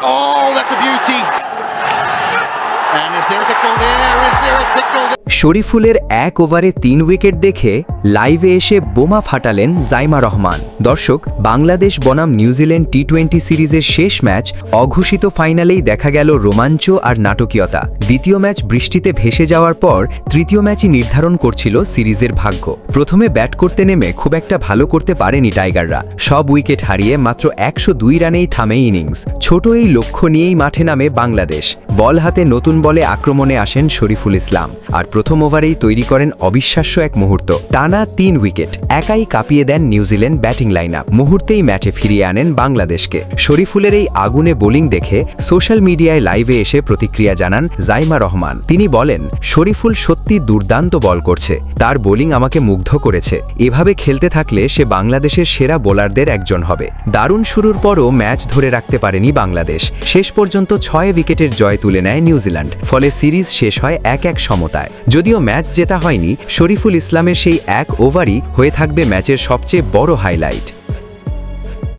Oh, that's a beauty. And is there a tickle there? Is there a tickle there? শরীফুলের এক ওভারে 3 wicket দেখে লাইভে এসে বোমা ফাটালেন জাইমা রহমান। দর্শক, বাংলাদেশ বনাম নিউজিল্যান্ড টি-20 সিরিজের শেষ ম্যাচ অঘোষিত ফাইনালেই দেখা গেল রোমাঞ্চ আর নাটকীয়তা। দ্বিতীয় ম্যাচ বৃষ্টিতে ভেসে যাওয়ার পর তৃতীয় ম্যাচই নির্ধারণ করছিল সিরিজের ভাগ্য। প্রথমে ব্যাট করতে নেমে খুব একটা ভালো করতে পারেনি টাইগাররা। সব উইকেট হারিয়ে মাত্র 102 রানেই থামে ইনিংস। ছোট এই লক্ষ্য নিয়েই মাঠে নামে বাংলাদেশ। বল হাতে নতুন বলে আক্রমণে আসেন শরীফুল ইসলাম আর প্রথম ওভারেই তৈরি করেন অবিশ্বাস্য এক মুহূর্ত। টানা 3 উইকেট একাই কাঁপিয়ে দেন নিউজিল্যান্ড ব্যাটিং লাইন আপ। মুহূর্তেই ম্যাচে ফিরিয়ে আনেন বাংলাদেশকে। শরীফুলের এই আগুনে বোলিং দেখে সোশ্যাল মিডিয়ায় লাইভে এসে প্রতিক্রিয়া জানান জাইমা রহমান। তিনি বলেন, শরীফুল সত্যি দুর্দান্ত বল করছে, তার বোলিং আমাকে মুগ্ধ করেছে। এভাবে খেলতে থাকলে সে বাংলাদেশের সেরা বোলারদের একজন হবে। দারুণ শুরুর পরও ম্যাচ ধরে রাখতে পারেনি বাংলাদেশ। শেষ পর্যন্ত 6 উইকেটের জয় তুলে নেয় নিউজিল্যান্ড। ফলে সিরিজ শেষ হয় 1-1 সমতায়। যদিও ম্যাচ জেতা হয়নি, শরীফুল ইসলামের সেই এক ওভারই হয়ে থাকবে ম্যাচের সবচেয়ে বড় হাইলাইট।